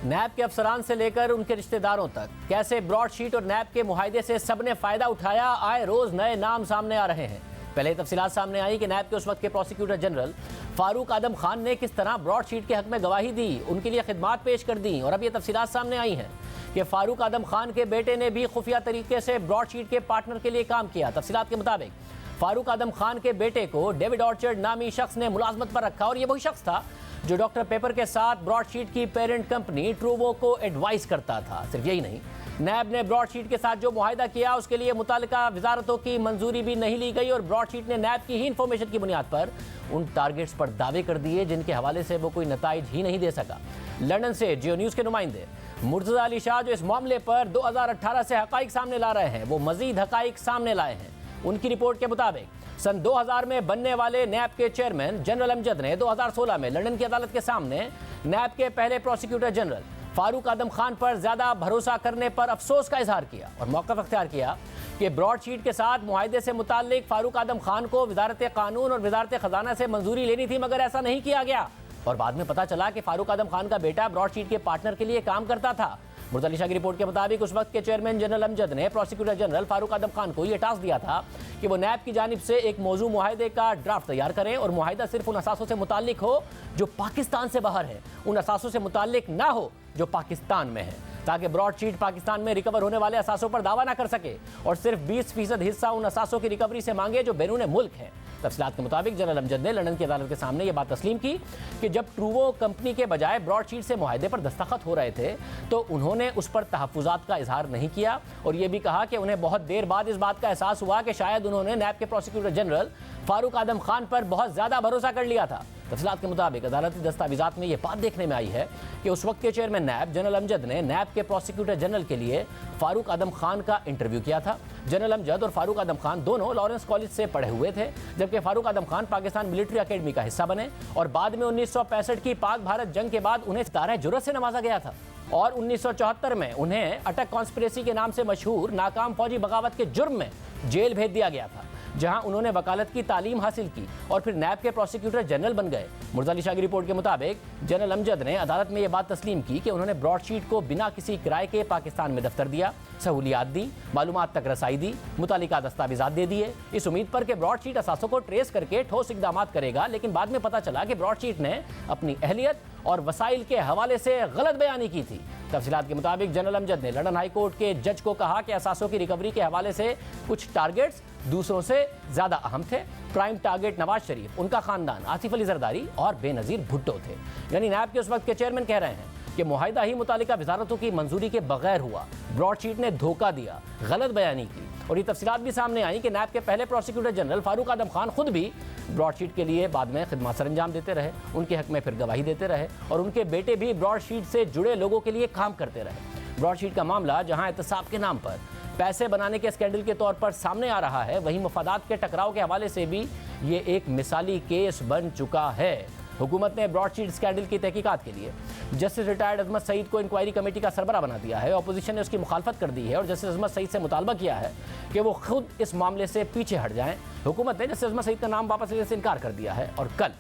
नैब के अफसरान से लेकर उनके रिश्तेदारों तक कैसे ब्रॉडशीट और नैब के मुआहदे से सबने फायदा उठाया, आए रोज नए नाम सामने आ रहे हैं। पहले तफसीलात सामने आई कि नैब के उस वक्त के प्रोसिक्यूटर जनरल फारूक आदम खान ने किस तरह ब्रॉडशीट के हक में गवाही दी, उनके लिए खिदमात पेश कर दी। और अब ये तफसीलात सामने आई हैं कि फारूक आदम खान के बेटे ने भी खुफिया तरीके से ब्रॉडशीट के पार्टनर के लिए काम किया। तफसीलात के मुताबिक फारूक आदम खान के बेटे को डेविड ऑर्चर्ड नामी शख्स ने मुलाजमत पर रखा और ये वही शख्स था जो डॉक्टर पेपर के साथ ब्रॉडशीट की पेरेंट कंपनी ट्रूवो को एडवाइस करता था। सिर्फ यही नहीं, नैब ने ब्रॉडशीट के साथ जो मुआहिदा किया उसके लिए मुतालिका वजारतों की मंजूरी भी नहीं ली गई और ब्रॉडशीट ने नैब की ही इंफॉर्मेशन की बुनियाद पर उन टारगेट्स पर दावे कर दिए जिनके हवाले से वो कोई नताइज ही नहीं दे सका। लंदन से जियो न्यूज़ के नुमाइंदे मुर्तज़ा अली शाह जो इस मामले पर 2018 से हकाइक सामने ला रहे हैं, वो मजीद हकाइक सामने लाए हैं। उनकी रिपोर्ट के मुताबिक सन 2000 में बनने वाले नैब के चेयरमैन जनरल अमजद ने 2016 में लंदन की अदालत के सामने नैब के पहले प्रोसिक्यूटर जनरल फारूक आदम खान पर ज्यादा भरोसा करने पर अफसोस का इजहार किया और मौक़िफ़ अख्तियार किया कि ब्रॉडशीट के साथ मुआहिदे से मुताल्लिक फारूक आदम खान को वजारत कानून और वजारत खजाना से मंजूरी लेनी थी, मगर ऐसा नहीं किया गया। और बाद में पता चला कि फारूक आदम खान का बेटा ब्रॉडशीट के पार्टनर के लिए काम करता था। मुर्तज़ा अली शाह की रिपोर्ट के मुताबिक उस वक्त के चेयरमैन जनरल अमजद ने प्रोसिक्यूटर जनरल फारूक आदम खान को यह टास्क दिया था कि वो नैब की जानिब से एक मौजू मुआहिदे का ड्राफ्ट तैयार करें और मुआहिदा सिर्फ उन असासों से मुताल्लिक हो जो पाकिस्तान से बाहर है, उन असासों से मुताल्लिक ना हो जो पाकिस्तान में है, ताकि ब्रॉडशीट पाकिस्तान में रिकवर होने वाले असासों पर दावा ना कर सके और सिर्फ 20% हिस्सा उन असासों की रिकवरी से मांगे जो बैरून मुल्क हैं। तफसीलात के मुताबिक जनरल अमजद ने लंदन की अदालत के सामने ये बात तस्लीम की कि जब ट्रूवो कंपनी के बजाय ब्रॉडशीट से मुआहिदे पर दस्तखत हो रहे थे तो उन्होंने उस पर तहफ़्फ़ुज़ात का इजहार नहीं किया और ये भी कहा कि उन्हें बहुत देर बाद इस बात का एहसास हुआ कि शायद उन्होंने नैब के प्रोसिक्यूटर जनरल फारूक आदम खान पर बहुत ज़्यादा भरोसा कर लिया था। तफसीलात के मुताबिक अदालती दस्तावेज़ात में यह बात देखने में आई है कि उस वक्त के चेयरमैन नैब जनरल अमजद ने नैब के प्रोसिक्यूटर जनरल के लिए फारूक आदम खान का इंटरव्यू किया था। जनरल अमजद और फारूक आदम खान दोनों लॉरेंस कॉलेज से पढ़े हुए थे, जबकि फारूक आदम खान पाकिस्तान मिलिट्री अकेडमी का हिस्सा बने और बाद में 1965 की पाक भारत जंग के बाद उन्हें सितारा जुर्रत से नवाजा गया था और 1974 में उन्हें अटक कॉन्स्पिरेसी के नाम से मशहूर नाकाम फौजी बगावत के जुर्म में जेल भेज दिया गया था, जहां उन्होंने वकालत की तालीम हासिल की और फिर नैब के प्रोसिक्यूटर जनरल बन गए। मुर्तज़ा अली शाह की रिपोर्ट के मुताबिक जनरल अमजद ने अदालत में यह बात तस्लीम की कि उन्होंने ब्रॉडशीट को बिना किसी किराए के पाकिस्तान में दफ्तर दिया, सहूलियात दी, मालूमात तक रसाई दी, मुतालिका दस्तावेज़ात दे दिए, इस उम्मीद पर कि ब्रॉडशीट असासों को ट्रेस करके ठोस इक़दाम करेगा। लेकिन बाद में पता चला कि ब्रॉडशीट ने अपनी अहलियत और वसाइल के हवाले से गलत बयानी की थी। तफसीलात के मुताबिक जनरल अमजद ने लंदन हाई कोर्ट के जज को कहा कि असासों की रिकवरी के हवाले से कुछ टारगेट्स दूसरों से ज़्यादा अहम थे। प्राइम टारगेट नवाज शरीफ, उनका खानदान, आसिफ अली जरदारी और बेनज़ीर भुट्टो थे। यानी नैब के उस वक्त के चेयरमैन कह रहे हैं कि मुआहिदा ही मुतालिका वजारतों की मंजूरी के बगैर हुआ, ब्रॉडशीट ने धोखा दिया, गलत बयानी की। और ये तफसीलात भी सामने आई कि नैब के पहले प्रोसिक्यूटर जनरल फारूक आदम खान खुद भी ब्रॉडशीट के लिए बाद में खिदमत सर अंजाम देते रहे, उनके हक में फिर गवाही देते रहे और उनके बेटे भी ब्रॉडशीट से जुड़े लोगों के लिए काम करते रहे। ब्रॉडशीट का मामला जहां एहतसाब के नाम पर पैसे बनाने के स्कैंडल के तौर पर सामने आ रहा है, वहीं मफादात के टकराव के हवाले से भी ये एक मिसाली केस बन चुका है। हुकूमत ने ब्रॉडशीट स्कैंडल की तहकीकात के लिए जस्टिस रिटायर्ड अजमत सईद को इंक्वायरी कमेटी का सरबरा बना दिया है। अपोजिशन ने उसकी मुखालफत कर दी है और जस्टिस अजमत सईद से मुतालबा किया है कि वो खुद इस मामले से पीछे हट जाएं। हुकूमत ने जस्टिस अजमत सईद का नाम वापस लेने से इनकार कर दिया है और कल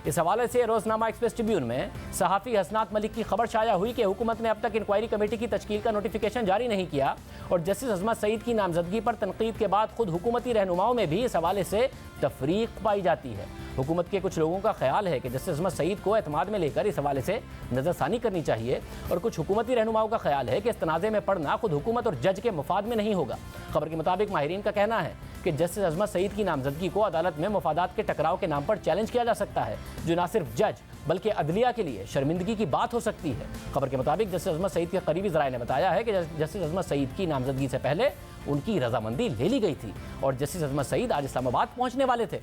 इस हवाले से रोजनामा एक्सप्रेस ट्रिब्यून में सहाफ़ी हसनात मलिक की खबर शाया हुई कि हुकूमत ने अब तक इंक्वायरी कमेटी की तश्कील का नोटिफिकेशन जारी नहीं किया और जस्टिस अजमत सईद की नामजदगी पर तनकीद के बाद खुद हुकूमती रहनुमाओं में भी इस हवाले से तफरीक पाई जाती है। हुकूमत के कुछ लोगों का ख्याल है कि जस्टिस अजमत सईद को एतमाद में लेकर इस हवाले से नज़रसानी करनी चाहिए और कुछ हुकूमती रहनुमाओं का ख्याल है कि इस तनाज़े में पड़ना खुद हुकूमत और जज के मफाद में नहीं होगा। खबर के मुताबिक माहिरीन का कहना है कि जस्टिस अजमत सईद की नामजदगी को अदालत में मफादात के टकराव के नाम पर चैलेंज किया जा सकता है, जो न सिर्फ जज बल्कि अदलिया के लिए शर्मिंदगी की बात हो सकती है। खबर के मुताबिक जस्टिस अजमत सईद के करीबी ज़राए ने बताया है कि जस्टिस अजमत सईद की नामजदगी से पहले उनकी रजामंदी ले ली गई थी और जस्टिस अजमत सईद आज इस्लामाबाद पहुंचने वाले थे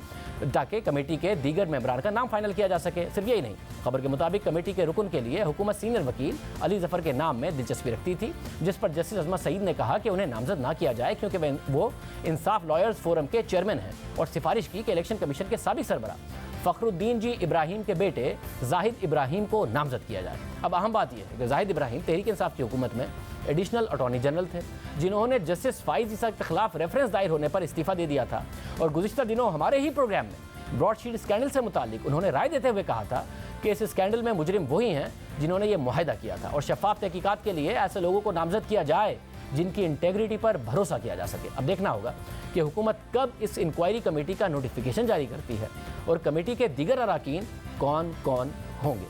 ताकि कमेटी के दीगर मेंबरान का नाम फाइनल किया जा सके। सिर्फ यही नहीं, खबर के मुताबिक कमेटी के रुकन के लिए हुकूमत सीनियर वकील अली जफर के नाम में दिलचस्पी रखती थी, जिस पर जस्टिस अजमत सईद ने कहा कि उन्हें नामजद ना किया जाए क्योंकि वो इंसाफ लॉयर्स फोरम के चेयरमैन हैं और सिफारिश की कि इलेक्शन कमीशन के साबिक सरबरा फ़खरुद्दीन जी इब्राहिम के बेटे जाहिद इब्राहिम को नामजद किया जाए। अब अहम बात यह है कि जाहिद इब्राहिम तहरीक इंसाफ की हुकूमत में एडिशनल अटॉर्नी जनरल थे, जिन्होंने जस्टिस फाइज ईसा के खिलाफ रेफरेंस दायर होने पर इस्तीफ़ा दे दिया था और गुज़िश्ता दिनों हमारे ही प्रोग्राम में ब्रॉडशीट स्कैंडल से मुतालिक उन्होंने राय देते हुए कहा था कि इस स्कैंडल में मुजरिम वही हैं जिन्होंने ये मुआहदा किया था और शफाफ तहकीकात के लिए ऐसे लोगों को नामजद किया जाए जिनकी इंटेग्रिटी पर भरोसा किया जा सके। अब देखना होगा कि हुकूमत कब इस इंक्वायरी कमेटी का नोटिफिकेशन जारी करती है और कमेटी के दीगर अराकीन कौन कौन होंगे।